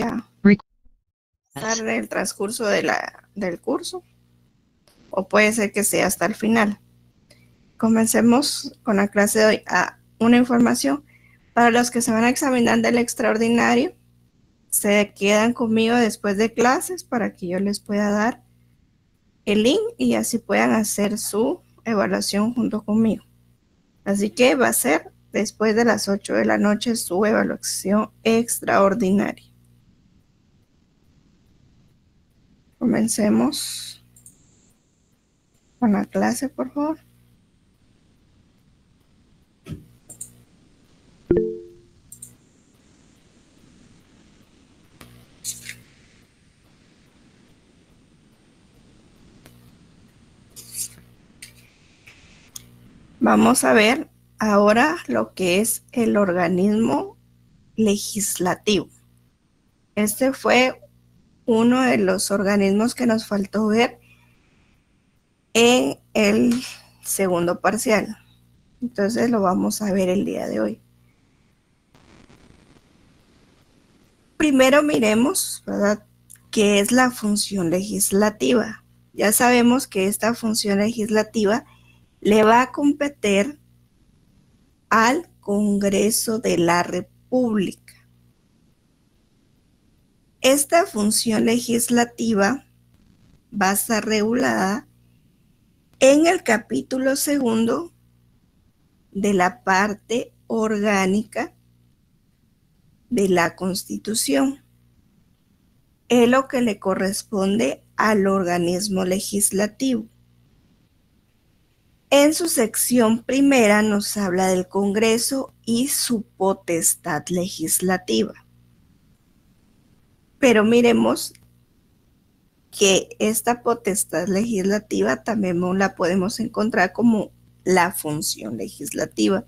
a pasar el transcurso del curso, o puede ser que sea hasta el final. Comencemos con la clase de hoy. Una información para los que se van a examinar del extraordinario. Se quedan conmigo después de clases para que yo les pueda dar el link y así puedan hacer su evaluación junto conmigo. Así que va a ser después de las 8 de la noche su evaluación extraordinaria. Comencemos con la clase, por favor. Vamos a ver ahora lo que es el organismo legislativo. Este fue uno de los organismos que nos faltó ver en el segundo parcial. Entonces lo vamos a ver el día de hoy. Primero miremos, ¿verdad?, qué es la función legislativa. Ya sabemos que esta función legislativa le va a competir al Congreso de la República. Esta función legislativa va a estar regulada en el capítulo segundo de la parte orgánica de la Constitución. Es lo que le corresponde al organismo legislativo. En su sección primera nos habla del Congreso y su potestad legislativa. Pero miremos que esta potestad legislativa también la podemos encontrar como la función legislativa.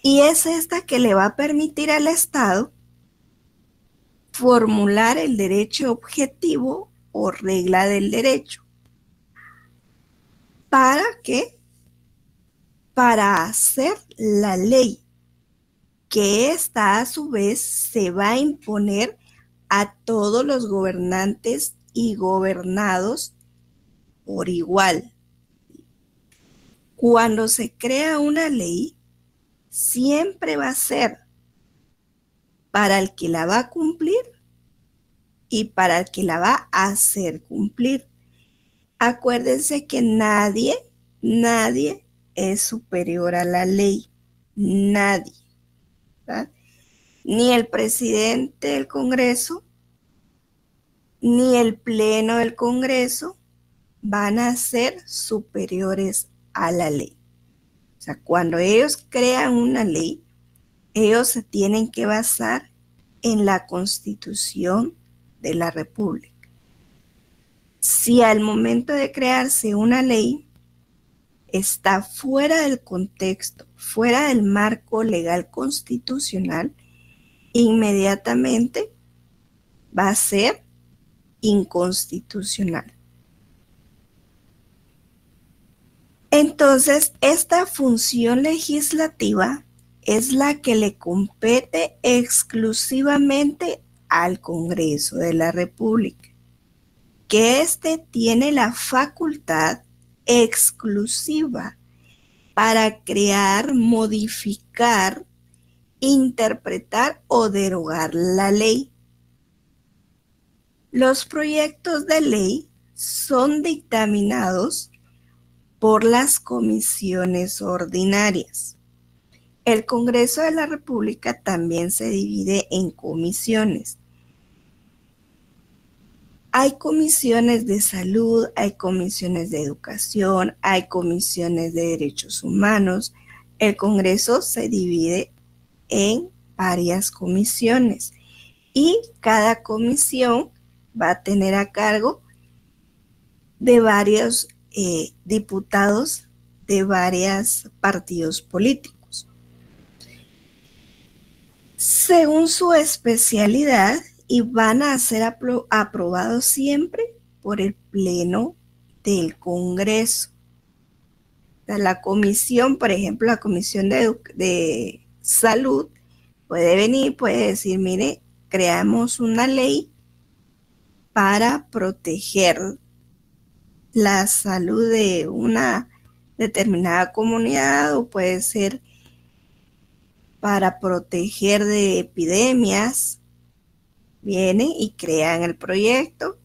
Y es esta que le va a permitir al Estado formular el derecho objetivo o regla del derecho. ¿Para qué? Para hacer la ley, que esta a su vez se va a imponer a todos los gobernantes y gobernados por igual. Cuando se crea una ley, siempre va a ser para el que la va a cumplir y para el que la va a hacer cumplir. Acuérdense que nadie es superior a la ley. Nadie, ¿verdad? Ni el presidente del Congreso, ni el pleno del Congreso van a ser superiores a la ley. O sea, cuando ellos crean una ley, ellos se tienen que basar en la Constitución de la República. Si al momento de crearse una ley está fuera del contexto, fuera del marco legal constitucional, inmediatamente va a ser inconstitucional. Entonces, esta función legislativa es la que le compete exclusivamente al Congreso de la República, que éste tiene la facultad exclusiva para crear, modificar, interpretar o derogar la ley. Los proyectos de ley son dictaminados por las comisiones ordinarias. El Congreso de la República también se divide en comisiones. Hay comisiones de salud, hay comisiones de educación, hay comisiones de derechos humanos. El Congreso se divide en varias comisiones y cada comisión va a tener a cargo de varios diputados de varios partidos políticos. Según su especialidad, y van a ser aprobados siempre por el Pleno del Congreso. La comisión, por ejemplo, la Comisión de Salud puede venir, puede decir, mire, creamos una ley para proteger la salud de una determinada comunidad, o puede ser para proteger de epidemias, vienen y crean el proyecto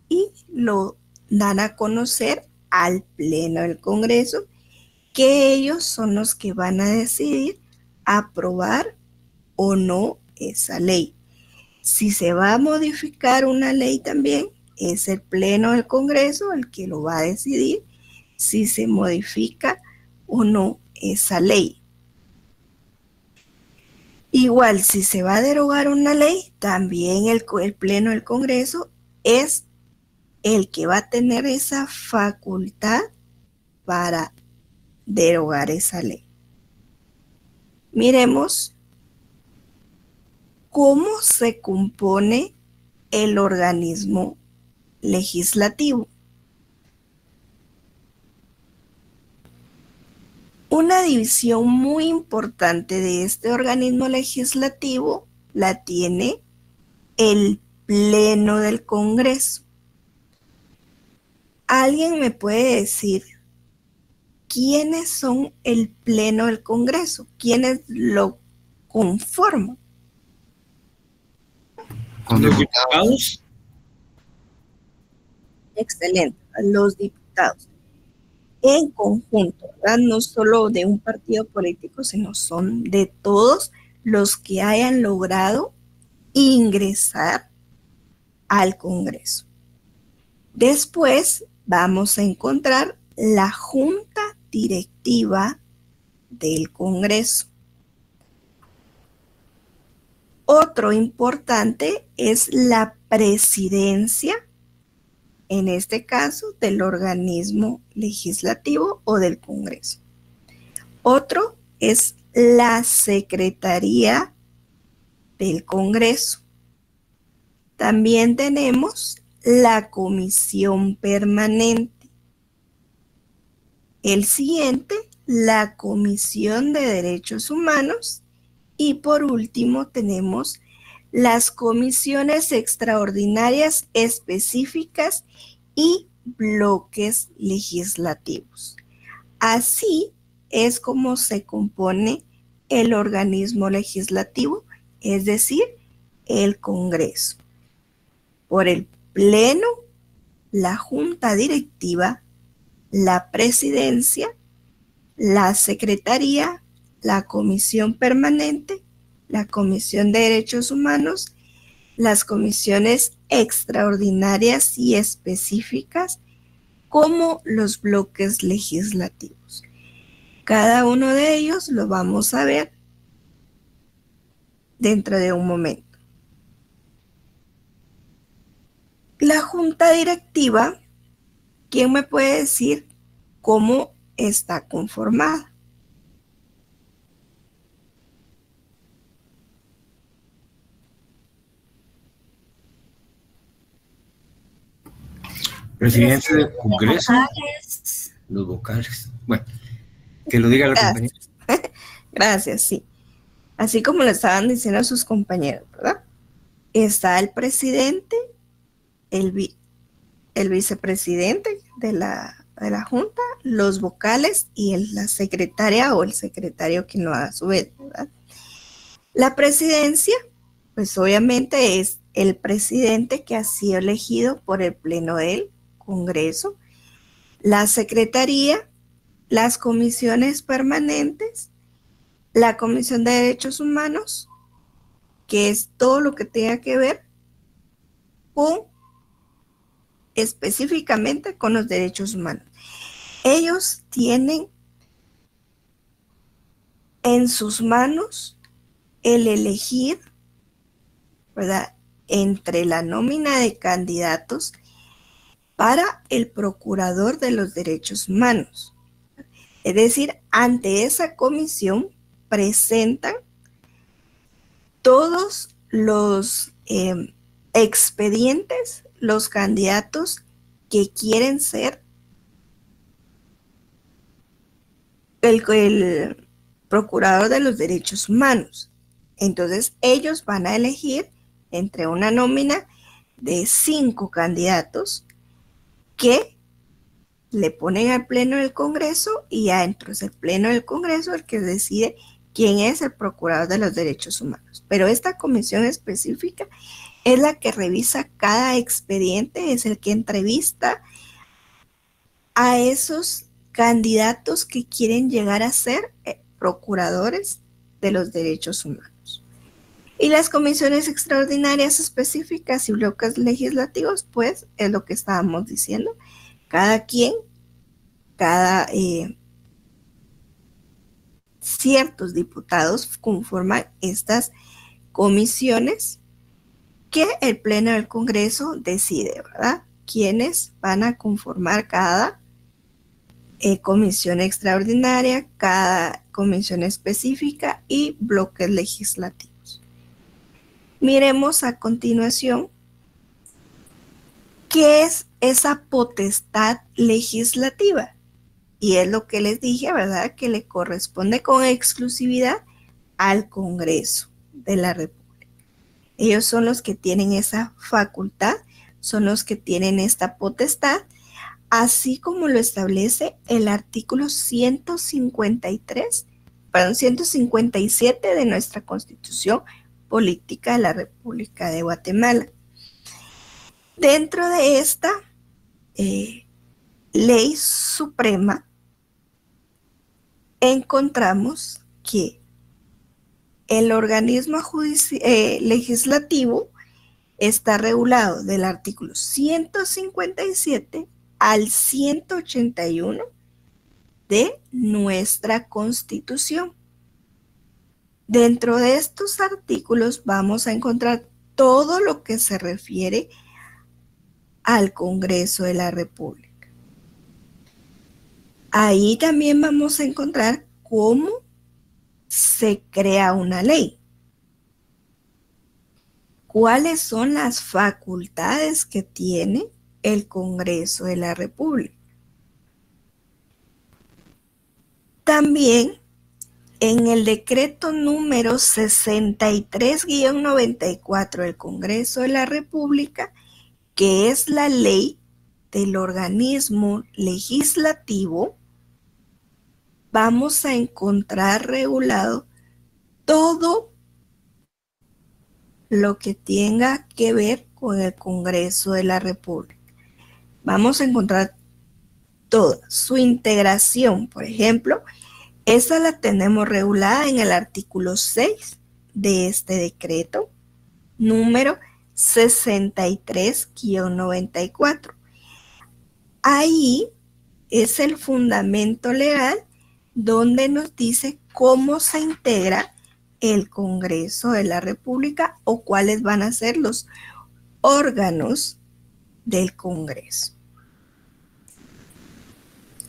y lo dan a conocer al Pleno del Congreso, que ellos son los que van a decidir aprobar o no esa ley. Si se va a modificar una ley también, es el Pleno del Congreso el que lo va a decidir si se modifica o no esa ley. Igual, si se va a derogar una ley, también el Pleno del Congreso es el que va a tener esa facultad para derogar esa ley. Miremos cómo se compone el organismo legislativo. Una división muy importante de este organismo legislativo la tiene el Pleno del Congreso. ¿Alguien me puede decir quiénes son el Pleno del Congreso? ¿Quiénes lo conforman? ¿Los diputados? Excelente, los diputados. En conjunto, ¿verdad? No solo de un partido político, sino son de todos los que hayan logrado ingresar al Congreso. Después vamos a encontrar la Junta Directiva del Congreso. Otro importante es la presidencia, en este caso, del organismo legislativo o del Congreso. Otro es la Secretaría del Congreso. También tenemos la Comisión Permanente. El siguiente, la Comisión de Derechos Humanos. Y por último tenemos las comisiones extraordinarias específicas y bloques legislativos. Así es como se compone el organismo legislativo, es decir, el Congreso. Por el Pleno, la Junta Directiva, la Presidencia, la Secretaría, la Comisión Permanente, la Comisión de Derechos Humanos, las comisiones extraordinarias y específicas, como los bloques legislativos. Cada uno de ellos lo vamos a ver dentro de un momento. La Junta Directiva, ¿quién me puede decir cómo está conformada? Presidente del Congreso, los vocales. Bueno, que lo diga la compañera. Gracias, sí. Así como lo estaban diciendo sus compañeros, ¿verdad? Está el presidente, el vicepresidente de la Junta, los vocales y la secretaria o el secretario que lo haga a su vez, ¿verdad? La presidencia, pues obviamente es el presidente que ha sido elegido por el Pleno del Congreso, la secretaría, las comisiones permanentes, la Comisión de Derechos Humanos, que es todo lo que tenga que ver con específicamente con los derechos humanos. Ellos tienen en sus manos el elegir, ¿verdad?, entre la nómina de candidatos para el procurador de los derechos humanos. Es decir, ante esa comisión presentan todos los expedientes, los candidatos que quieren ser el procurador de los derechos humanos. Entonces ellos van a elegir entre una nómina de 5 candidatos que le ponen al Pleno del Congreso y ya dentro del Pleno del Congreso el que decide quién es el Procurador de los Derechos Humanos. Pero esta comisión específica es la que revisa cada expediente, es el que entrevista a esos candidatos que quieren llegar a ser procuradores de los derechos humanos. Y las comisiones extraordinarias específicas y bloques legislativos, pues es lo que estábamos diciendo. Cada quien, ciertos diputados conforman estas comisiones que el Pleno del Congreso decide, ¿verdad? Quiénes van a conformar cada comisión extraordinaria, cada comisión específica y bloques legislativos. Miremos a continuación qué es esa potestad legislativa. Y es lo que les dije, ¿verdad? Que le corresponde con exclusividad al Congreso de la República. Ellos son los que tienen esa facultad, son los que tienen esta potestad, así como lo establece el artículo 157 de nuestra Constitución Política de la República de Guatemala. Dentro de esta ley suprema encontramos que el organismo legislativo está regulado del artículo 157 al 181 de nuestra Constitución. Dentro de estos artículos vamos a encontrar todo lo que se refiere al Congreso de la República. Ahí también vamos a encontrar cómo se crea una ley. ¿Cuáles son las facultades que tiene el Congreso de la República? También en el decreto número 63-94 del Congreso de la República, que es la ley del organismo legislativo, vamos a encontrar regulado todo lo que tenga que ver con el Congreso de la República. Vamos a encontrar toda su integración, por ejemplo, esa la tenemos regulada en el artículo 6 de este decreto, número 63-94. Ahí es el fundamento legal donde nos dice cómo se integra el Congreso de la República o cuáles van a ser los órganos del Congreso.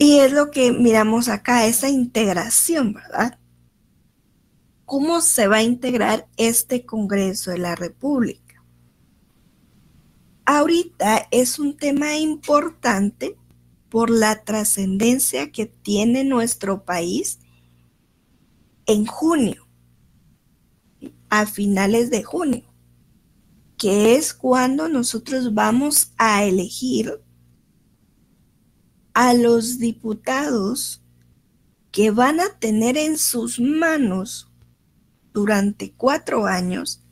Y es lo que miramos acá, esa integración, ¿verdad? ¿Cómo se va a integrar este Congreso de la República? Ahorita es un tema importante por la trascendencia que tiene nuestro país en junio, a finales de junio, que es cuando nosotros vamos a elegir a los diputados que van a tener en sus manos durante 4 años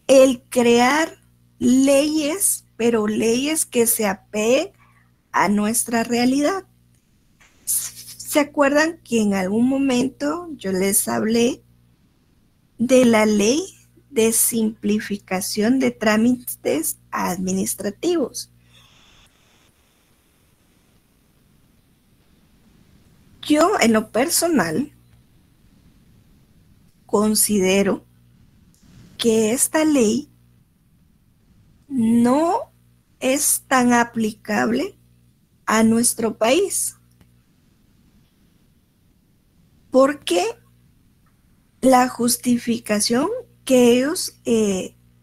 el crear leyes, pero leyes que se apeguen a nuestra realidad. ¿Se acuerdan que en algún momento yo les hablé de la ley de simplificación de trámites administrativos? Yo, en lo personal, considero que esta ley no es tan aplicable a nuestro país, porque la justificación que ellos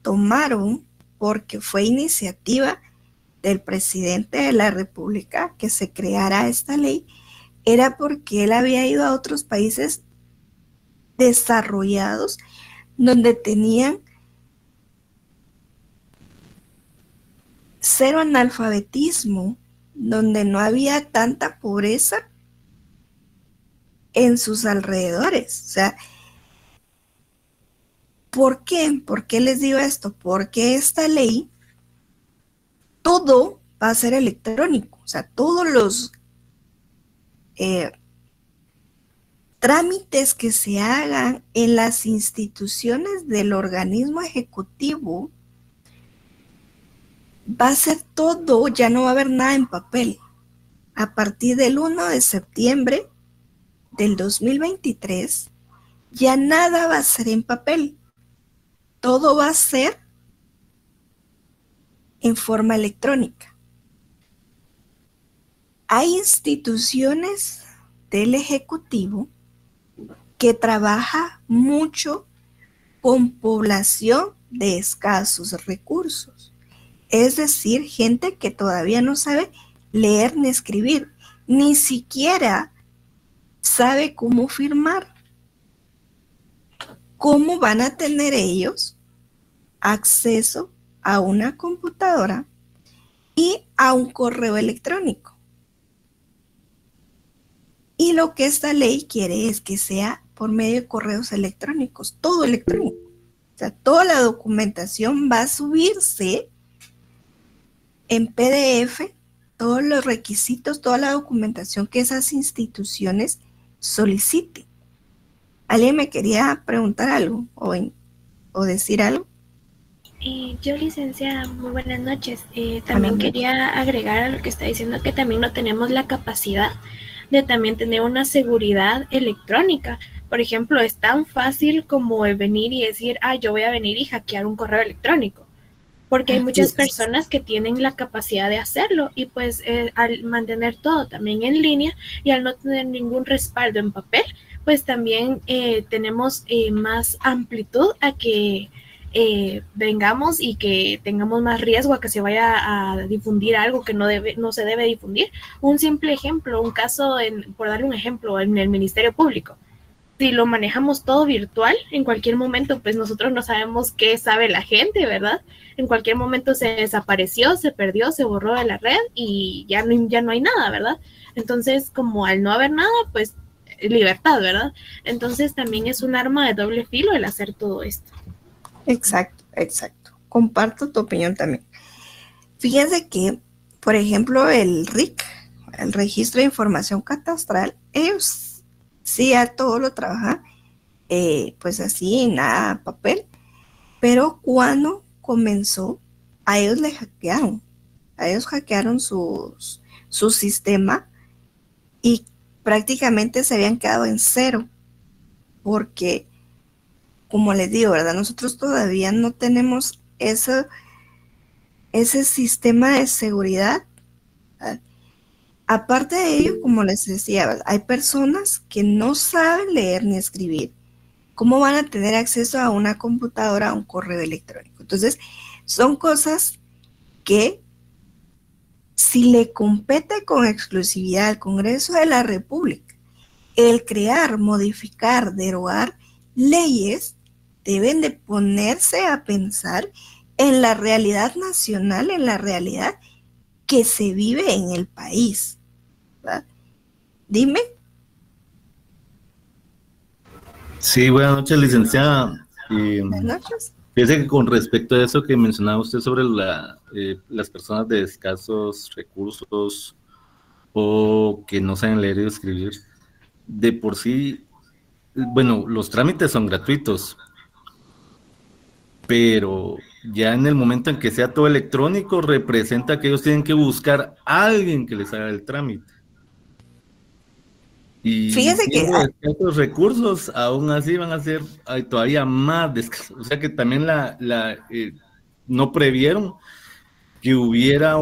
tomaron, porque fue iniciativa del presidente de la República que se creara esta ley, era porque él había ido a otros países desarrollados donde tenían cero analfabetismo, donde no había tanta pobreza en sus alrededores. O sea, ¿por qué? ¿Por qué les digo esto? Porque esta ley, todo va a ser electrónico. O sea, todos los trámites que se hagan en las instituciones del organismo ejecutivo, va a ser todo, ya no va a haber nada en papel. A partir del 1 de septiembre del 2023, ya nada va a ser en papel. Todo va a ser en forma electrónica. Hay instituciones del Ejecutivo que trabaja mucho con población de escasos recursos. Es decir, gente que todavía no sabe leer ni escribir, ni siquiera sabe cómo firmar. ¿Cómo van a tener ellos acceso a una computadora y a un correo electrónico? Y lo que esta ley quiere es que sea por medio de correos electrónicos, todo electrónico. O sea, toda la documentación va a subirse en PDF, todos los requisitos, toda la documentación que esas instituciones soliciten. ¿Alguien me quería preguntar algo o decir algo? Yo, licenciada, muy buenas noches. También quería agregar a lo que está diciendo, que también no tenemos la capacidad de también tener una seguridad electrónica. Por ejemplo, es tan fácil como venir y decir, yo voy a venir y hackear un correo electrónico, porque hay muchas personas que tienen la capacidad de hacerlo, y pues al mantener todo también en línea y al no tener ningún respaldo en papel, pues también tenemos más amplitud a que vengamos y que tengamos más riesgo a que se vaya a difundir algo que no se debe difundir. Un simple ejemplo, un caso, por darle un ejemplo, en el Ministerio Público. Si lo manejamos todo virtual, en cualquier momento, pues nosotros no sabemos qué sabe la gente, ¿verdad? En cualquier momento se desapareció, se perdió, se borró de la red y ya no hay nada, ¿verdad? Entonces, como al no haber nada, pues libertad, ¿verdad? Entonces también es un arma de doble filo el hacer todo esto. Exacto. Comparto tu opinión también. Fíjense que, por ejemplo, el RIC, el Registro de Información Catastral, ellos sí a todo lo trabajan, pues así, nada, papel, pero cuando comenzó, a ellos hackearon su sistema y prácticamente se habían quedado en cero, porque, como les digo, ¿verdad? Nosotros todavía no tenemos ese sistema de seguridad. Aparte de ello, como les decía, hay personas que no saben leer ni escribir. ¿Cómo van a tener acceso a una computadora, a un correo electrónico? Entonces, son cosas que, si le compete con exclusividad al Congreso de la República, el crear, modificar, derogar leyes, deben de ponerse a pensar en la realidad nacional, en la realidad que se vive en el país. ¿Verdad? Dime. Sí, buenas noches, licenciada. Buenas noches. Fíjese que con respecto a eso que mencionaba usted sobre las personas de escasos recursos o que no saben leer y escribir, de por sí, bueno, los trámites son gratuitos, pero ya en el momento en que sea todo electrónico, representa que ellos tienen que buscar a alguien que les haga el trámite. Y fíjese que estos recursos aún así van a ser todavía más escasos. O sea que también no previeron que hubiera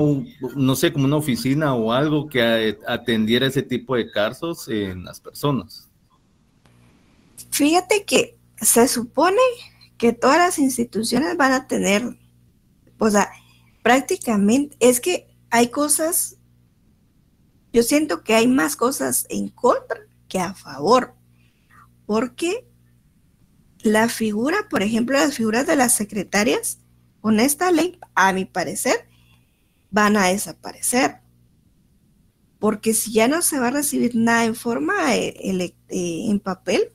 no sé, como una oficina o algo que atendiera ese tipo de casos en las personas. Fíjate que se supone que todas las instituciones van a tener, o sea, prácticamente, es que hay cosas, yo siento que hay más cosas en contra que a favor, porque la figura, por ejemplo, las figuras de las secretarias, con esta ley, a mi parecer, van a desaparecer. Porque si ya no se va a recibir nada en forma en papel,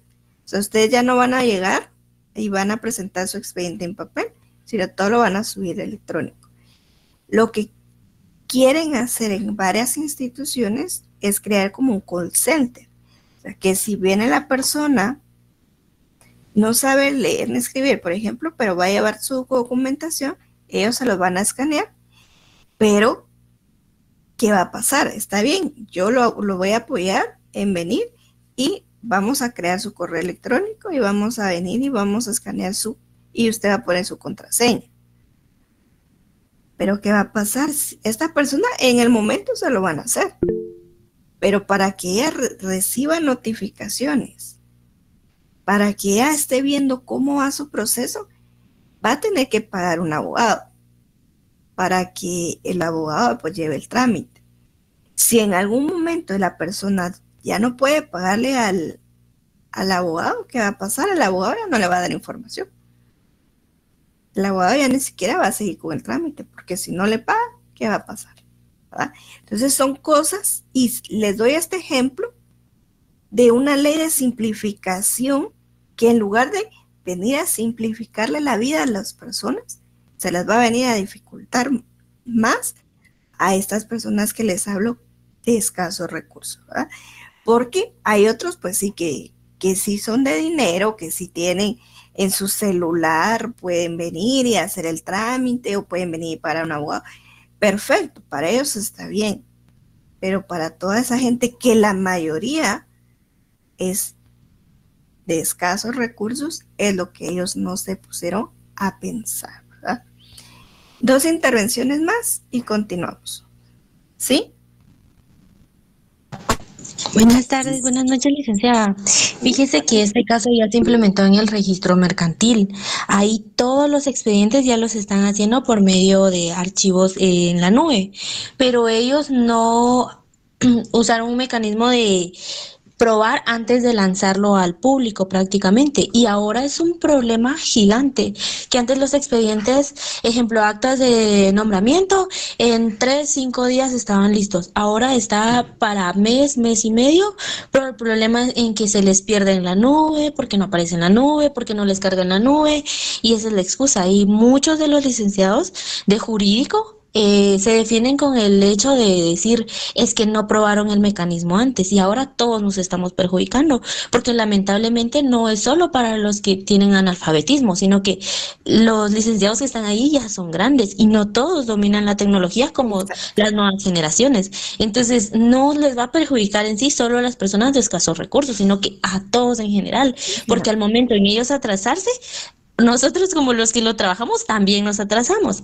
o sea, ustedes ya no van a llegar y van a presentar su expediente en papel, sino todo lo van a subir electrónico. Lo que quieren hacer en varias instituciones es crear como un call center. O sea, que si viene la persona, no sabe leer ni escribir, por ejemplo, pero va a llevar su documentación, ellos se los van a escanear, pero ¿qué va a pasar? Está bien, yo lo voy a apoyar en venir y vamos a crear su correo electrónico y vamos a venir y vamos a escanear y usted va a poner su contraseña. Pero ¿qué va a pasar? Esta persona en el momento se lo van a hacer, pero para que ella reciba notificaciones, para que ella esté viendo cómo va su proceso, va a tener que pagar un abogado para que el abogado pues lleve el trámite. Si en algún momento la persona ya no puede pagarle al abogado, ¿qué va a pasar? El abogado ya no le va a dar información. El abogado ya ni siquiera va a seguir con el trámite, porque si no le paga, ¿qué va a pasar? ¿Verdad? Entonces son cosas, y les doy este ejemplo de una ley de simplificación que en lugar de venir a simplificarle la vida a las personas, se las va a venir a dificultar más a estas personas que les hablo de escasos recursos, ¿verdad? Porque hay otros, pues sí, que sí son de dinero, que sí tienen en su celular, pueden venir y hacer el trámite o pueden venir para un abogado. Perfecto, para ellos está bien. Pero para toda esa gente que la mayoría es de escasos recursos, es lo que ellos no se pusieron a pensar, ¿verdad? 2 intervenciones más y continuamos. ¿Sí? Buenas tardes, buenas noches, licenciada. Fíjese que este caso ya se implementó en el registro mercantil. Ahí todos los expedientes ya los están haciendo por medio de archivos en la nube, pero ellos no usaron un mecanismo de probar antes de lanzarlo al público prácticamente, y ahora es un problema gigante, que antes los expedientes, ejemplo, actas de nombramiento, en 3-5 días estaban listos, ahora está para mes y medio, pero el problema es en que se les pierde en la nube, porque no aparece en la nube, porque no les carga en la nube, y esa es la excusa, y muchos de los licenciados de jurídico se defienden con el hecho de decir es que no probaron el mecanismo antes y ahora todos nos estamos perjudicando, porque lamentablemente no es solo para los que tienen analfabetismo, sino que los licenciados que están ahí ya son grandes y no todos dominan la tecnología como las nuevas generaciones. Entonces no les va a perjudicar en sí solo a las personas de escasos recursos, sino que a todos en general, porque al momento en ellos atrasarse, nosotros como los que lo trabajamos también nos atrasamos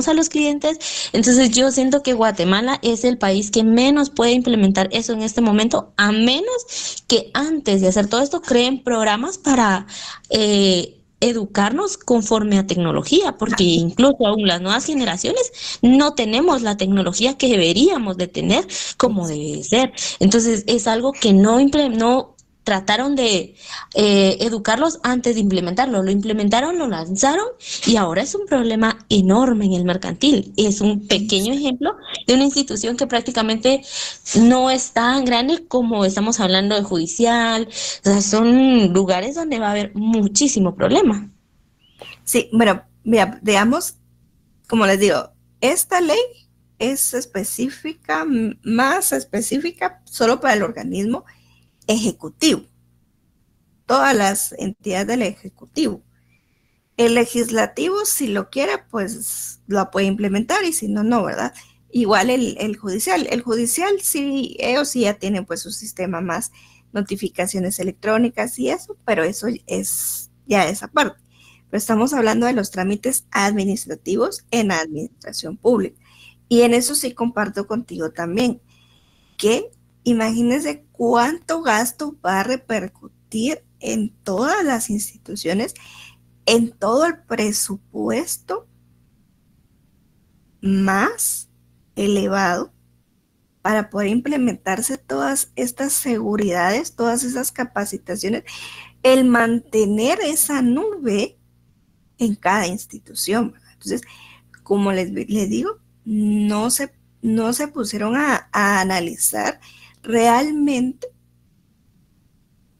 a los clientes. Entonces yo siento que Guatemala es el país que menos puede implementar eso en este momento, a menos que antes de hacer todo esto creen programas para educarnos conforme a tecnología, porque incluso aún las nuevas generaciones no tenemos la tecnología que deberíamos de tener como debe ser. Entonces es algo que no trataron de educarlos antes de implementarlo. Lo implementaron, lo lanzaron y ahora es un problema enorme en el mercantil. Es un pequeño ejemplo de una institución que prácticamente no es tan grande como estamos hablando de judicial. O sea, son lugares donde va a haber muchísimo problema. Sí, bueno, mira, digamos, como les digo, esta ley es específica, más específica solo para el organismo ejecutivo, todas las entidades del ejecutivo. El legislativo, si lo quiere, pues lo puede implementar y si no, no, ¿verdad? Igual el judicial. El judicial, sí, ellos sí ya tienen pues su sistema más notificaciones electrónicas y eso, pero eso es ya esa parte. Pero estamos hablando de los trámites administrativos en la administración pública. Y en eso sí comparto contigo también, que imagínense cuánto gasto va a repercutir en todas las instituciones, en todo el presupuesto más elevado para poder implementarse todas estas seguridades, todas esas capacitaciones, el mantener esa nube en cada institución. Entonces, como les digo, no se pusieron a analizar realmente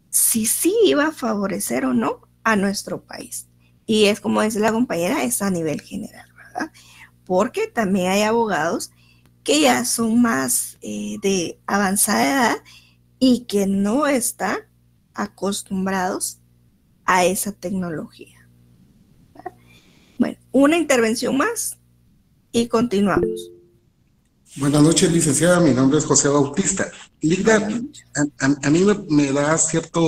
si sí iba a favorecer o no a nuestro país. Y es como dice la compañera, es a nivel general, ¿verdad? Porque también hay abogados que ya son más de avanzada edad y que no están acostumbrados a esa tecnología. Bueno, una intervención más y continuamos. Buenas noches, licenciada. Mi nombre es José Bautista. Ligda, a mí me da cierta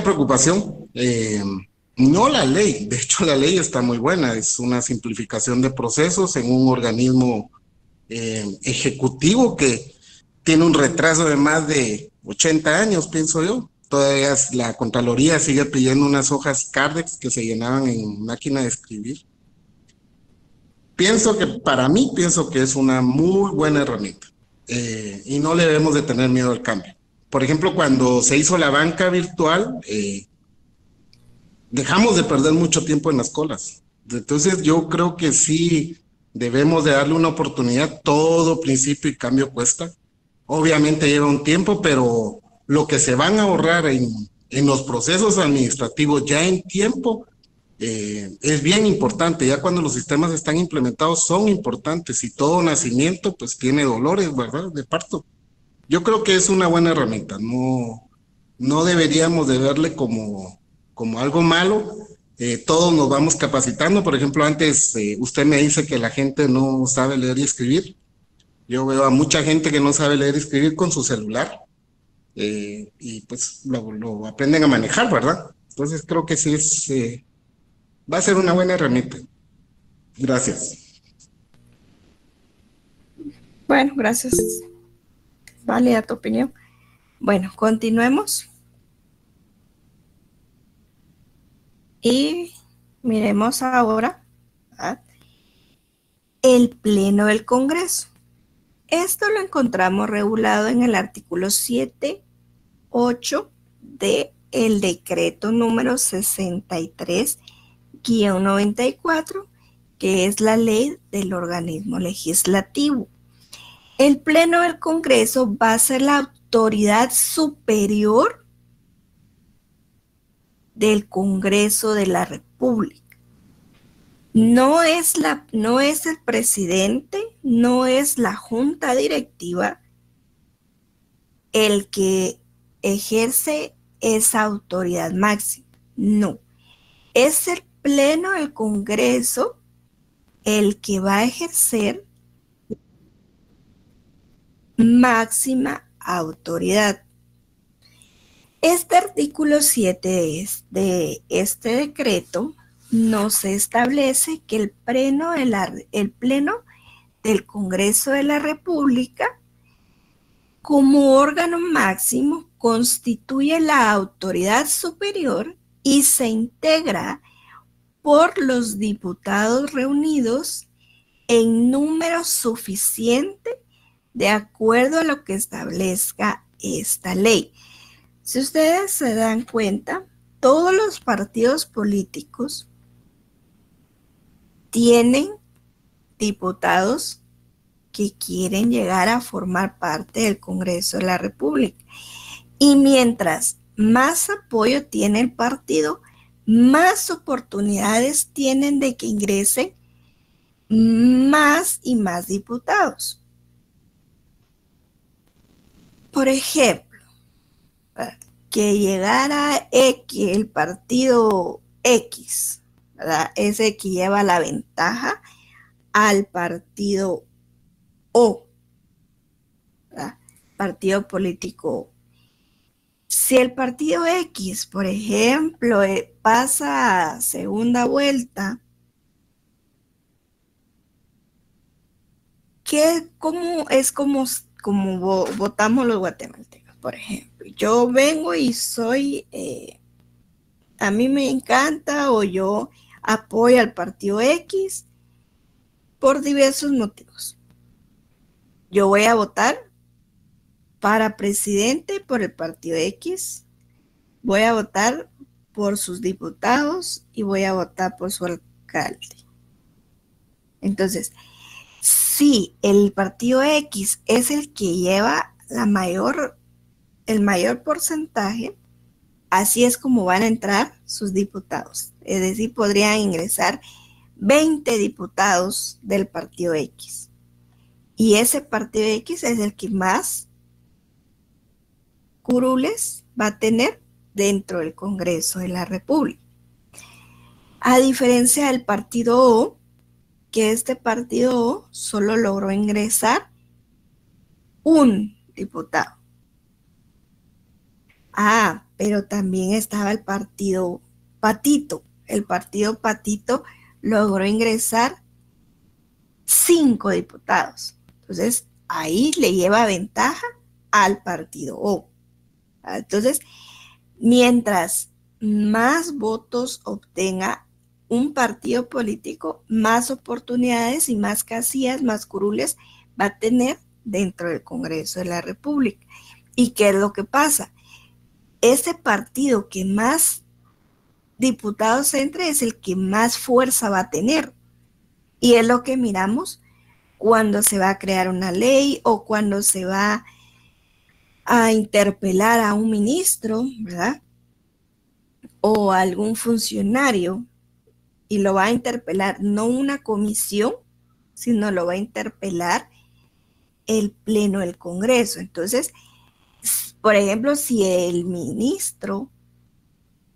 preocupación. No la ley, de hecho la ley está muy buena, es una simplificación de procesos en un organismo ejecutivo que tiene un retraso de más de 80 años, pienso yo. Todavía la Contraloría sigue pidiendo unas hojas Cardex que se llenaban en máquina de escribir. Pienso que es una muy buena herramienta y no le debemos de tener miedo al cambio. Por ejemplo, cuando se hizo la banca virtual, dejamos de perder mucho tiempo en las colas. Entonces yo creo que sí debemos de darle una oportunidad. Todo principio y cambio cuesta. Obviamente lleva un tiempo, pero lo que se van a ahorrar en los procesos administrativos ya en tiempo es bien importante. Ya cuando los sistemas están implementados son importantes y todo nacimiento pues tiene dolores, ¿verdad? De parto. Yo creo que es una buena herramienta. No deberíamos de verle como algo malo. Todos nos vamos capacitando. Por ejemplo, antes usted me dice que la gente no sabe leer y escribir. Yo veo a mucha gente que no sabe leer y escribir con su celular y pues lo aprenden a manejar, ¿verdad? Entonces creo que sí va a ser una buena herramienta. Gracias. Bueno, gracias. Válida tu opinión. Bueno, continuemos. Y miremos ahora el Pleno del Congreso. Esto lo encontramos regulado en el artículo 7.8 del decreto número 63-94, que es la ley del organismo legislativo. El Pleno del Congreso va a ser la autoridad superior del Congreso de la República. No es el presidente, no es la junta directiva el que ejerce esa autoridad máxima. No, es el Pleno del Congreso el que va a ejercer máxima autoridad. Este artículo 7 de este decreto nos establece que el Pleno del Congreso de la República, como órgano máximo, constituye la autoridad superior y se integra por los diputados reunidos en número suficiente de acuerdo a lo que establezca esta ley. Si ustedes se dan cuenta, todos los partidos políticos tienen diputados que quieren llegar a formar parte del Congreso de la República. Y mientras más apoyo tiene el partido, más oportunidades tienen de que ingresen más y más diputados. Por ejemplo, que llegara el partido X, ¿verdad? Ese que lleva la ventaja al partido O, ¿verdad? Partido político. Si el partido X, por ejemplo, pasa a segunda vuelta, como votamos los guatemaltecos, por ejemplo. Yo vengo y soy, a mí me encanta o yo apoyo al partido X por diversos motivos. Yo voy a votar para presidente por el partido X, voy a votar por sus diputados y voy a votar por su alcalde. Entonces, si el partido X es el que lleva el mayor porcentaje, así es como van a entrar sus diputados. Es decir, podrían ingresar 20 diputados del partido X. Y ese partido X es el que más curules va a tener dentro del Congreso de la República. A diferencia del partido O, que este partido O solo logró ingresar un diputado. Pero también estaba el partido Patito. El partido Patito logró ingresar 5 diputados. Entonces, ahí le lleva ventaja al partido O. Entonces, mientras más votos obtenga un partido político, más oportunidades y más casillas, más curules va a tener dentro del Congreso de la República. ¿Y qué es lo que pasa? Ese partido que más diputados entre es el que más fuerza va a tener. Y es lo que miramos cuando se va a crear una ley o cuando se va a interpelar a un ministro, ¿verdad? O a algún funcionario, y lo va a interpelar no una comisión, sino lo va a interpelar el Pleno del Congreso. Entonces, por ejemplo, si el ministro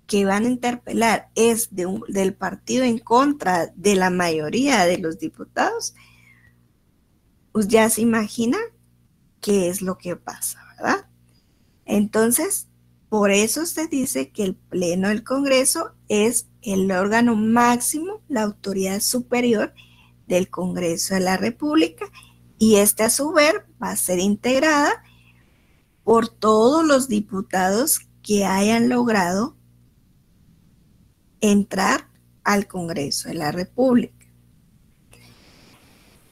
que van a interpelar es del partido en contra de la mayoría de los diputados, pues ya se imagina qué es lo que pasa, ¿verdad? Entonces, por eso se dice que el Pleno del Congreso es el órgano máximo, la autoridad superior del Congreso de la República, y a su vez va a ser integrada por todos los diputados que hayan logrado entrar al Congreso de la República.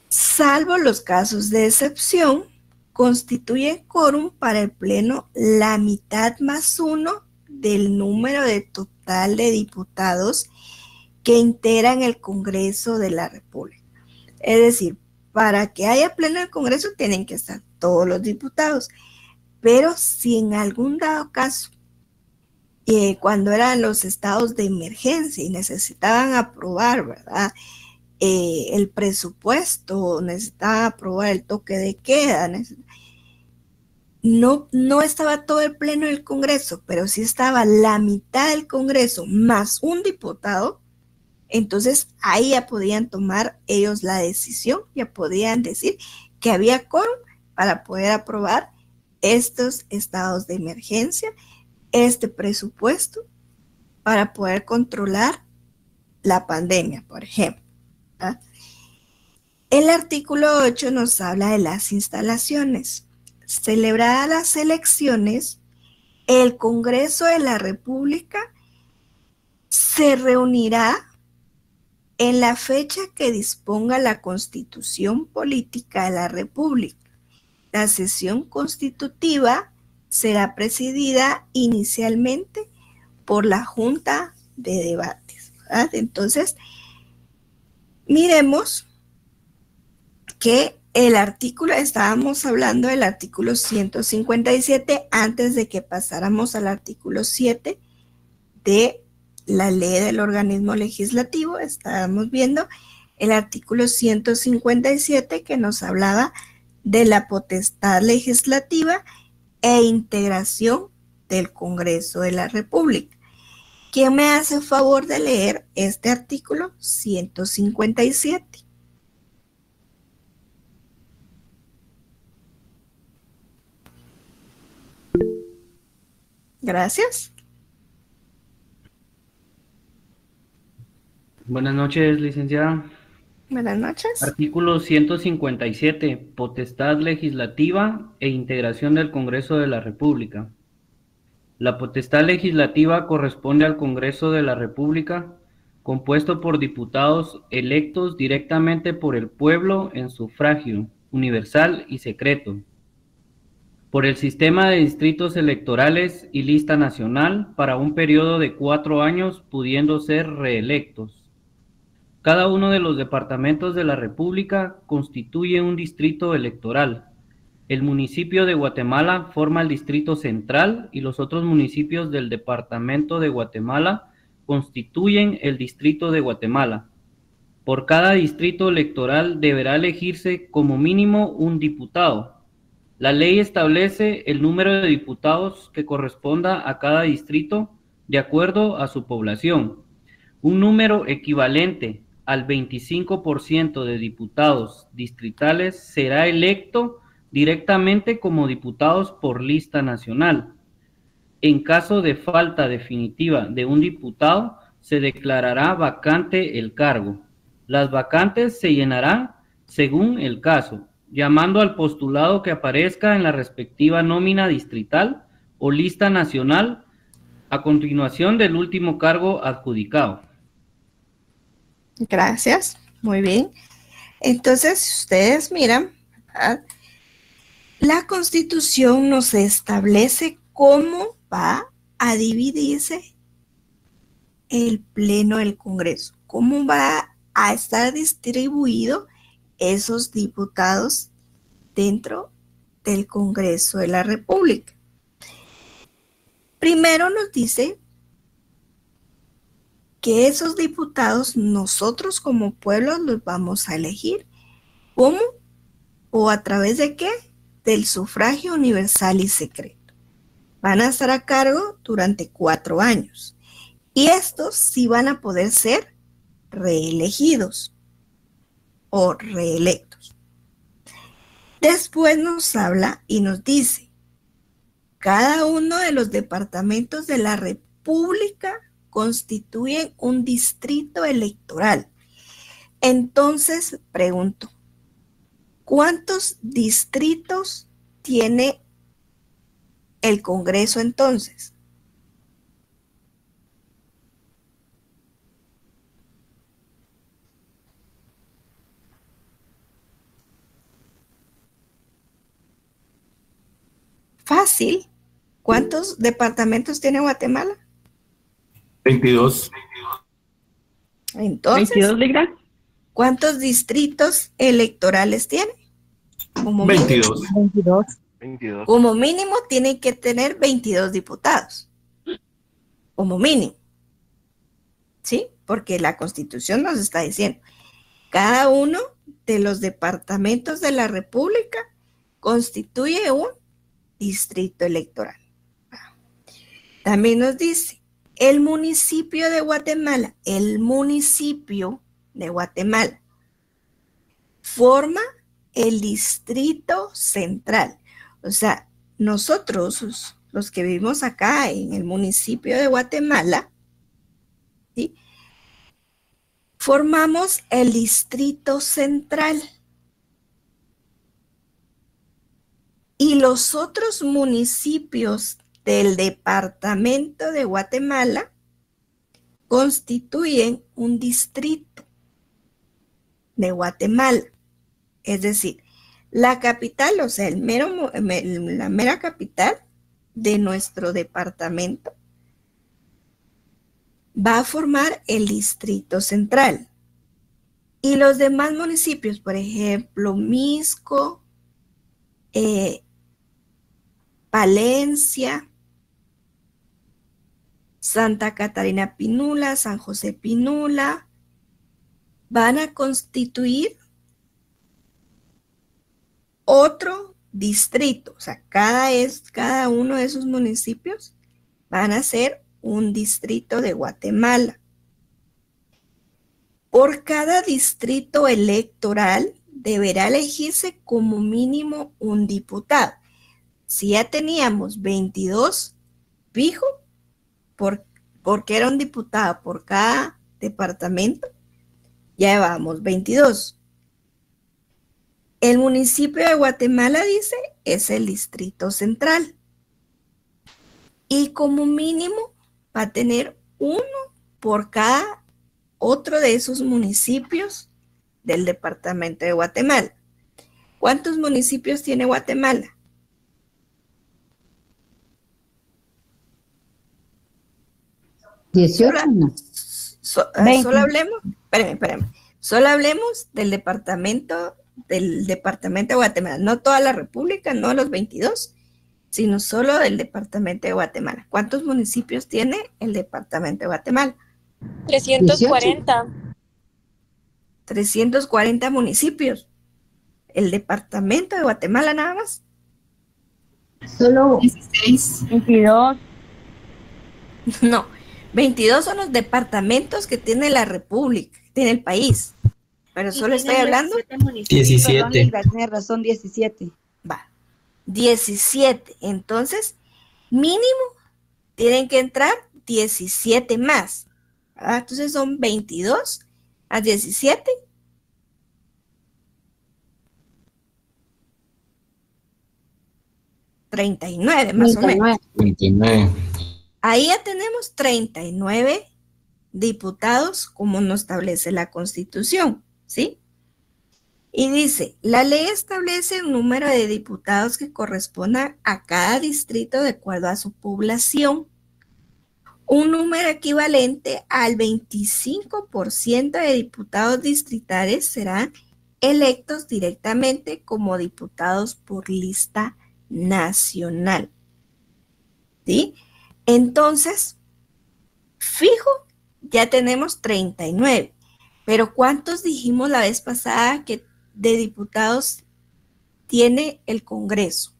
Salvo los casos de excepción, constituye quórum para el Pleno la mitad más uno del número de total de diputados que integran el Congreso de la República. Es decir, para que haya Pleno del Congreso tienen que estar todos los diputados, pero si en algún dado caso, cuando eran los estados de emergencia y necesitaban aprobar, ¿verdad?, el presupuesto, necesitaban aprobar el toque de queda, no estaba todo el Pleno del Congreso, pero sí estaba la mitad del Congreso más un diputado, entonces ahí ya podían tomar ellos la decisión, ya podían decir que había quórum para poder aprobar estos estados de emergencia, este presupuesto, para poder controlar la pandemia, por ejemplo. ¿Ah? El artículo 8 nos habla de las instalaciones. Celebradas las elecciones, el Congreso de la República se reunirá en la fecha que disponga la Constitución Política de la República. La sesión constitutiva será presidida inicialmente por la Junta de Debates, ¿verdad? Entonces, miremos que el artículo, estábamos hablando del artículo 157 antes de que pasáramos al artículo 7 de la ley del organismo legislativo. Estábamos viendo el artículo 157 que nos hablaba de la potestad legislativa e integración del Congreso de la República. ¿Quién me hace el favor de leer este artículo 157? Gracias. Buenas noches, licenciada. Buenas noches. Artículo 157, potestad legislativa e integración del Congreso de la República. La potestad legislativa corresponde al Congreso de la República, compuesto por diputados electos directamente por el pueblo en sufragio universal y secreto, por el sistema de distritos electorales y lista nacional para un periodo de 4 años, pudiendo ser reelectos. Cada uno de los departamentos de la República constituye un distrito electoral. El municipio de Guatemala forma el distrito central y los otros municipios del departamento de Guatemala constituyen el distrito de Guatemala. Por cada distrito electoral deberá elegirse como mínimo un diputado. La ley establece el número de diputados que corresponda a cada distrito de acuerdo a su población. Un número equivalente al 25% de diputados distritales será electo directamente como diputados por lista nacional. En caso de falta definitiva de un diputado, se declarará vacante el cargo. Las vacantes se llenarán según el caso, llamando al postulado que aparezca en la respectiva nómina distrital o lista nacional a continuación del último cargo adjudicado. Gracias, muy bien. Entonces, si ustedes miran, ¿verdad? La Constitución nos establece cómo va a dividirse el Pleno del Congreso, cómo va a estar distribuido esos diputados dentro del Congreso de la República. Primero nos dice que esos diputados nosotros como pueblo los vamos a elegir. ¿Cómo? ¿O a través de qué? Del sufragio universal y secreto. Van a estar a cargo durante 4 años. Y estos sí van a poder ser reelegidos o reelectos. Después nos habla y nos dice, cada uno de los departamentos de la República constituyen un distrito electoral. Entonces, pregunto, ¿cuántos distritos tiene el Congreso entonces? Fácil. ¿Cuántos departamentos tiene Guatemala? 22. Entonces, 22, Ligra. ¿cuántos distritos electorales tiene? Como 22. 22. Como mínimo tienen que tener 22 diputados. Como mínimo. ¿Sí? Porque la Constitución nos está diciendo, cada uno de los departamentos de la República constituye un distrito electoral. También nos dice, el municipio de Guatemala forma el distrito central. O sea, nosotros, los que vivimos acá en el municipio de Guatemala, ¿sí?, formamos el distrito central. Y los otros municipios del departamento de Guatemala constituyen un distrito de Guatemala. Es decir, la capital, o sea, la mera capital de nuestro departamento va a formar el distrito central. Y los demás municipios, por ejemplo, Mixco, Palencia, Santa Catarina Pinula, San José Pinula, van a constituir otro distrito. O sea, cada uno de esos municipios van a ser un distrito de Guatemala. Por cada distrito electoral deberá elegirse como mínimo un diputado. Si ya teníamos 22 fijo, porque era un diputado por cada departamento, ya llevamos 22. El municipio de Guatemala, dice, es el distrito central. Y como mínimo va a tener uno por cada otro de esos municipios del departamento de Guatemala. ¿Cuántos municipios tiene Guatemala? 18, no. 20. Solo hablemos. espérame. Solo hablemos del departamento de Guatemala, no toda la República, no los 22, sino solo del departamento de Guatemala. ¿Cuántos municipios tiene el departamento de Guatemala? 340. 340 municipios. El departamento de Guatemala nada más. Solo 16. 22. No, 22 son los departamentos que tiene la República, que tiene el país. Pero solo estoy hablando 17. Tiene razón, 17. Va, 17. Entonces, mínimo tienen que entrar 17 más. ¿Verdad? Entonces son 22 a 17. $39 más o menos. 29. Ahí ya tenemos 39 diputados como nos establece la Constitución, ¿sí? Y dice, la ley establece un número de diputados que corresponda a cada distrito de acuerdo a su población. Un número equivalente al 25% de diputados distritales serán electos directamente como diputados por lista nacional. ¿Sí? Entonces, fijo, ya tenemos 39. Pero ¿cuántos dijimos la vez pasada que de diputados tiene el Congreso?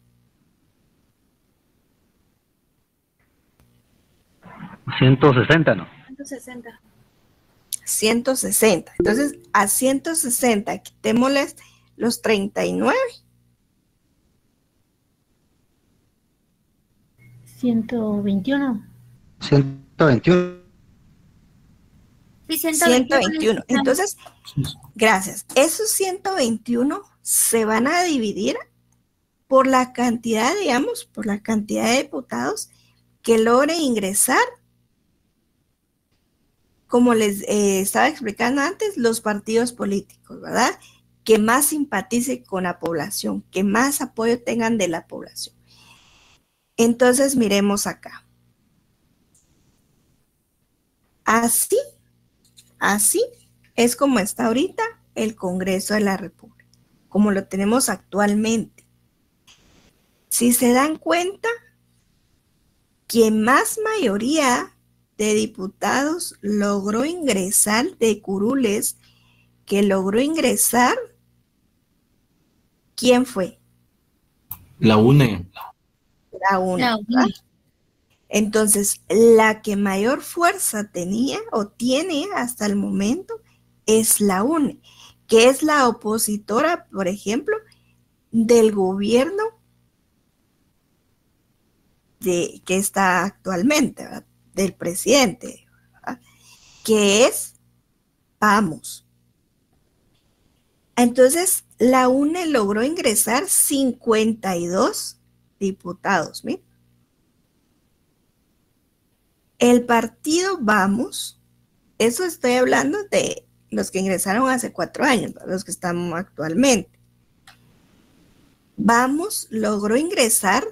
160, ¿no? 160. 160. Entonces, a 160 quitémosles los 39. 121. 121. Sí, 121. Entonces, gracias. Esos 121 se van a dividir por la cantidad, digamos, por la cantidad de diputados que logren ingresar, como les estaba explicando antes, los partidos políticos, ¿verdad? Que más simpaticen con la población, que más apoyo tengan de la población. Entonces, miremos acá. Así es como está ahorita el Congreso de la República, como lo tenemos actualmente. Si se dan cuenta, quien más mayoría de diputados logró ingresar, de curules que logró ingresar, ¿quién fue? La UNE. La UNE. Entonces, la que mayor fuerza tenía o tiene hasta el momento es la UNE, que es la opositora, por ejemplo, del gobierno que está actualmente, ¿verdad? Del presidente, ¿verdad? Que es Vamos. Entonces, la UNE logró ingresar 52 diputados, ¿sí? El partido Vamos, eso estoy hablando de los que ingresaron hace 4 años, los que están actualmente. Vamos logró ingresar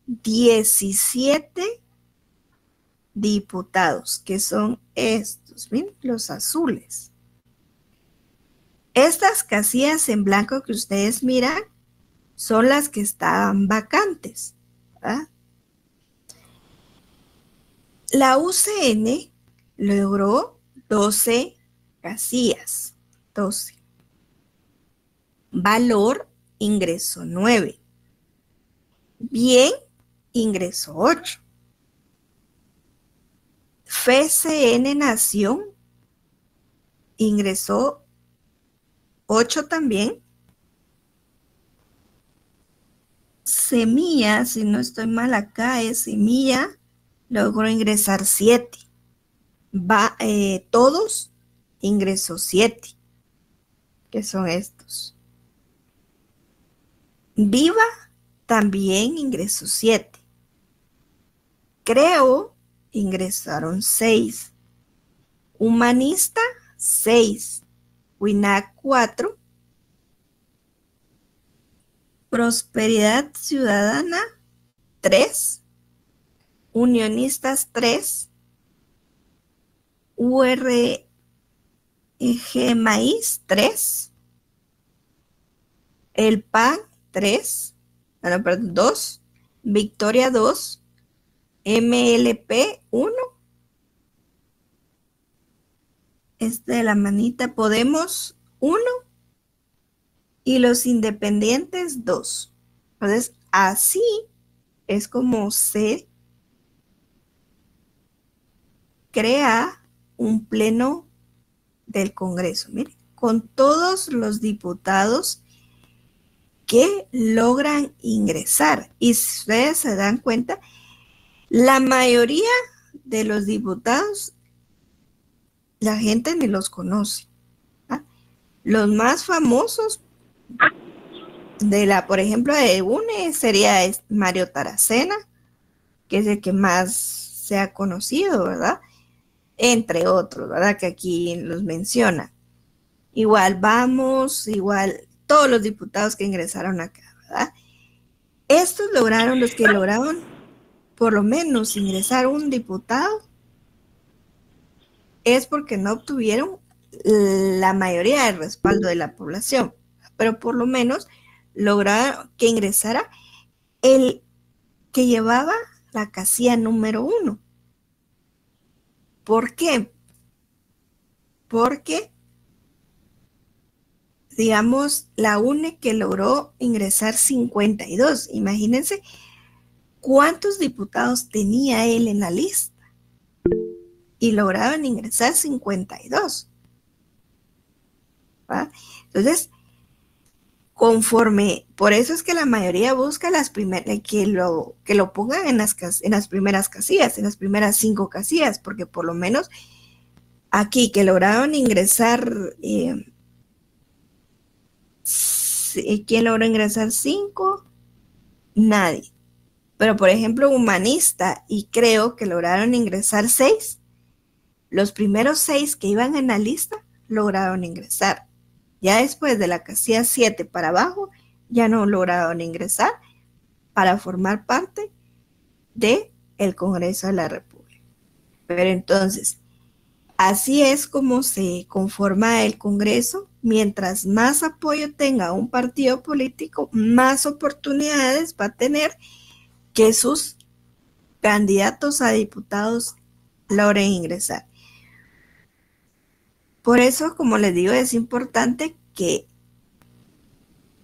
17 diputados, que son estos, ¿ven? Los azules. Estas casillas en blanco que ustedes miran son las que estaban vacantes, ¿verdad? La UCN logró 12 casillas, 12. Valor ingresó 9. Bien ingresó 8. FCN Nación ingresó 8 también. Semilla, si no estoy mal acá, es Semilla, logró ingresar 7. Todos ingresó 7, que son estos. Viva también ingresó 7. Creo ingresaron 6. Humanista 6. WINAC 4. Prosperidad Ciudadana 3. Unionistas 3. Maíz 3, el PAN 3, no, perdón, 2, Victoria 2, MLP 1, de la manita Podemos 1 y los independientes 2. Entonces, así es como se crea un pleno del Congreso. Miren, con todos los diputados que logran ingresar. Y si ustedes se dan cuenta, la mayoría de los diputados, la gente ni los conoce. ¿Ah? Los más famosos por ejemplo, de UNE sería Mario Taracena, que es el que más se ha conocido, ¿verdad? Entre otros, ¿verdad? Que aquí los menciona. Igual todos los diputados que ingresaron acá, ¿verdad? Los que lograron por lo menos ingresar un diputado, es porque no obtuvieron la mayoría del respaldo de la población, pero por lo menos lograron que ingresara el que llevaba la casilla número 1. ¿Por qué? Porque, digamos, la UNE que logró ingresar 52. Imagínense cuántos diputados tenía él en la lista. Y lograban ingresar 52. ¿Va? Entonces, por eso es que la mayoría busca que lo pongan en las primeras casillas, en las primeras 5 casillas, porque por lo menos aquí que lograron ingresar, ¿quién logró ingresar 5? Nadie. Pero por ejemplo, Humanista y Creo que lograron ingresar 6. Los primeros 6 que iban en la lista lograron ingresar. Ya después de la casilla 7 para abajo, ya no lograron ingresar para formar parte del Congreso de la República. Pero entonces, así es como se conforma el Congreso. Mientras más apoyo tenga un partido político, más oportunidades va a tener que sus candidatos a diputados logren ingresar. Por eso, como les digo, es importante que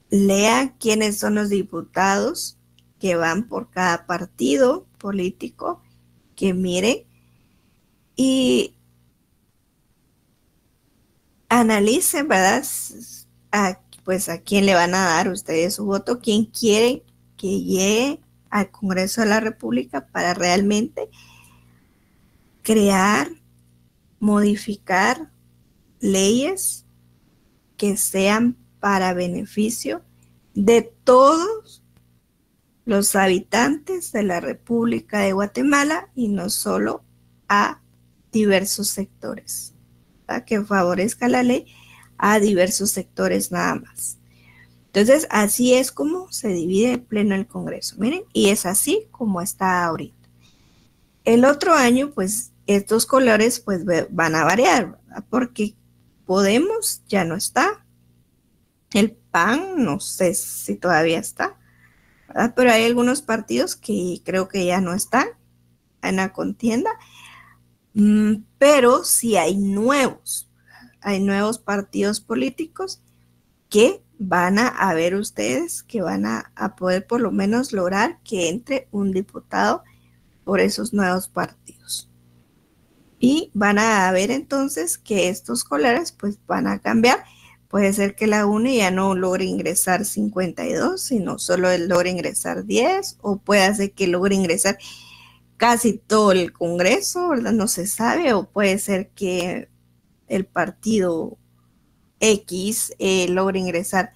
lean quiénes son los diputados que van por cada partido político, que miren y analicen, ¿verdad? Pues a quién le van a dar ustedes su voto, quién quiere que llegue al Congreso de la República para realmente crear, modificar leyes que sean para beneficio de todos los habitantes de la República de Guatemala y no solo a diversos sectores, ¿verdad? Que favorezca la ley a diversos sectores nada más. Entonces, así es como se divide el pleno del Congreso. Miren, y es así como está ahorita. El otro año, pues, estos colores pues van a variar, ¿verdad? Porque Podemos ya no está. El PAN, no sé si todavía está, ¿verdad? Pero hay algunos partidos que creo que ya no están en la contienda. Pero sí hay nuevos partidos políticos que van a ver ustedes, que van a poder por lo menos lograr que entre un diputado por esos nuevos partidos. Y van a ver entonces que estos colores pues van a cambiar. Puede ser que la UNE ya no logre ingresar 52, sino solo logre ingresar 10, o puede ser que logre ingresar casi todo el Congreso, ¿verdad? No se sabe, o puede ser que el partido X logre ingresar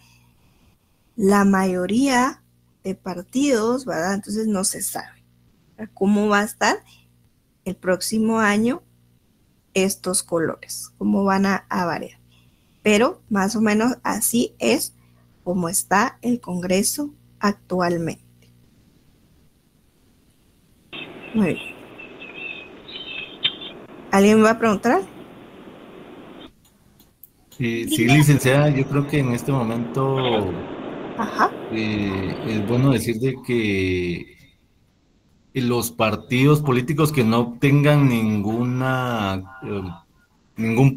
la mayoría de partidos, ¿verdad? Entonces no se sabe cómo va a estar el próximo año estos colores, cómo van a variar. Pero más o menos así es como está el Congreso actualmente. Muy bien. ¿Alguien me va a preguntar? Sí, licenciada, yo creo que en este momento Ajá. es bueno decir de que los partidos políticos que no obtengan ningún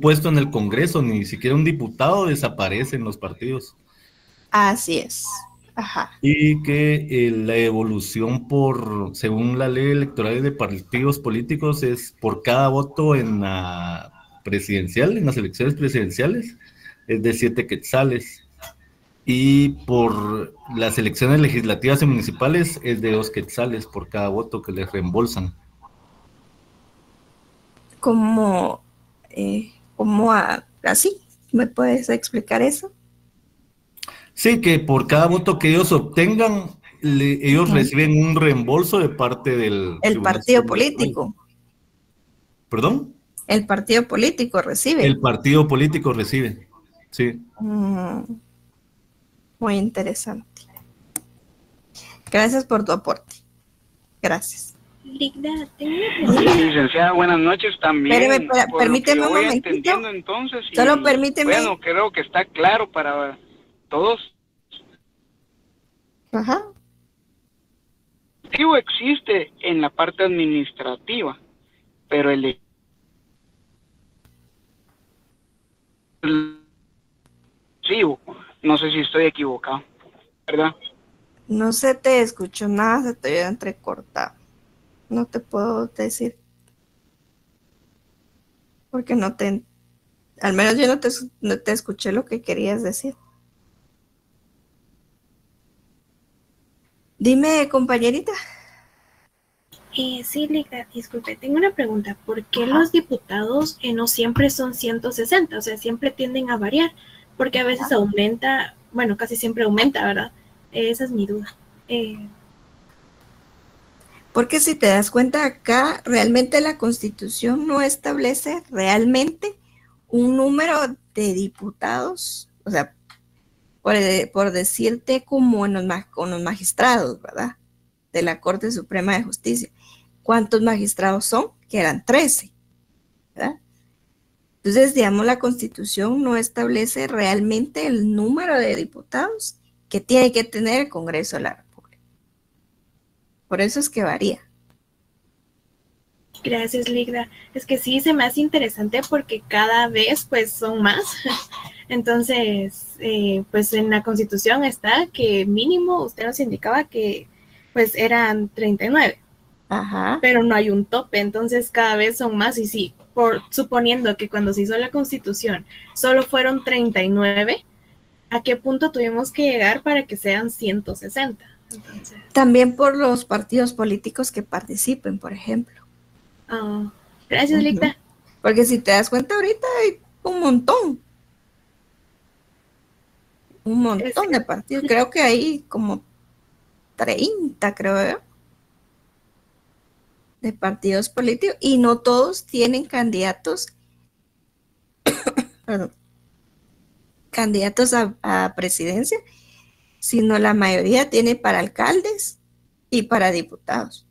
puesto en el Congreso, ni siquiera un diputado, desaparecen los partidos. Así es. Ajá. Y que la evolución según la ley electoral de partidos políticos, es por cada voto en la presidencial, en las elecciones presidenciales, es de 7 quetzales. Y por las elecciones legislativas y municipales es de 2 quetzales por cada voto que les reembolsan. ¿Cómo así? ¿Me puedes explicar eso? Sí, que por cada voto que ellos obtengan, ellos reciben un reembolso de parte del partido político. ¿Perdón? El partido político recibe. El partido político recibe, sí. Muy interesante. Gracias por tu aporte. Gracias. Ligda, tengo una pregunta. Licenciada, buenas noches también. Permíteme un momentito. Entonces, solo permíteme. Bueno, creo que está claro para todos. Ajá. El objetivo existe en la parte administrativa, pero el no sé si estoy equivocado, ¿verdad? No se te escuchó nada, se te oye entrecortado. No te puedo decir. Porque al menos yo no te escuché lo que querías decir. Dime, compañerita. Sí, Liga, disculpe, tengo una pregunta. ¿Por qué los diputados no siempre son 160? O sea, siempre tienden a variar. Porque a veces aumenta, bueno, casi siempre aumenta, ¿verdad? Esa es mi duda. Porque si te das cuenta acá, realmente la Constitución no establece realmente un número de diputados, o sea, por decirte como con los magistrados, ¿verdad? De la Corte Suprema de Justicia. ¿Cuántos magistrados son? Que eran 13, ¿verdad? Entonces, digamos, la Constitución no establece realmente el número de diputados que tiene que tener el Congreso de la República. Por eso es que varía. Gracias, Ligda. Es que sí, se me hace interesante porque cada vez, pues, son más. Entonces, pues, en la Constitución está que mínimo, usted nos indicaba que, pues, eran 39. Ajá. Pero no hay un tope, entonces cada vez son más. Y sí, suponiendo que cuando se hizo la Constitución solo fueron 39, ¿a qué punto tuvimos que llegar para que sean 160? Entonces, también por los partidos políticos que participen, por ejemplo. Gracias, Ligda. Porque si te das cuenta ahorita hay un montón de partidos. Creo que hay como 30, creo, de partidos políticos, y no todos tienen candidatos candidatos a presidencia, sino la mayoría tiene para alcaldes y para diputados.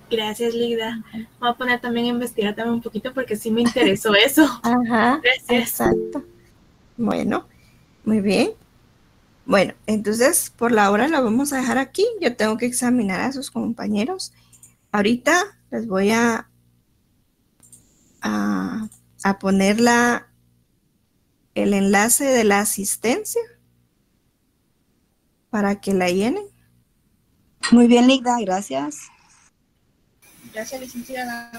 Gracias, Ligda. Voy a poner también a investigar también un poquito porque sí me interesó eso. Ajá, gracias. Exacto. Bueno, muy bien. Bueno, entonces por la hora la vamos a dejar aquí. Yo tengo que examinar a sus compañeros. Ahorita les voy a poner el enlace de la asistencia para que la llenen. Muy bien, Ligda, gracias. Gracias, licenciada.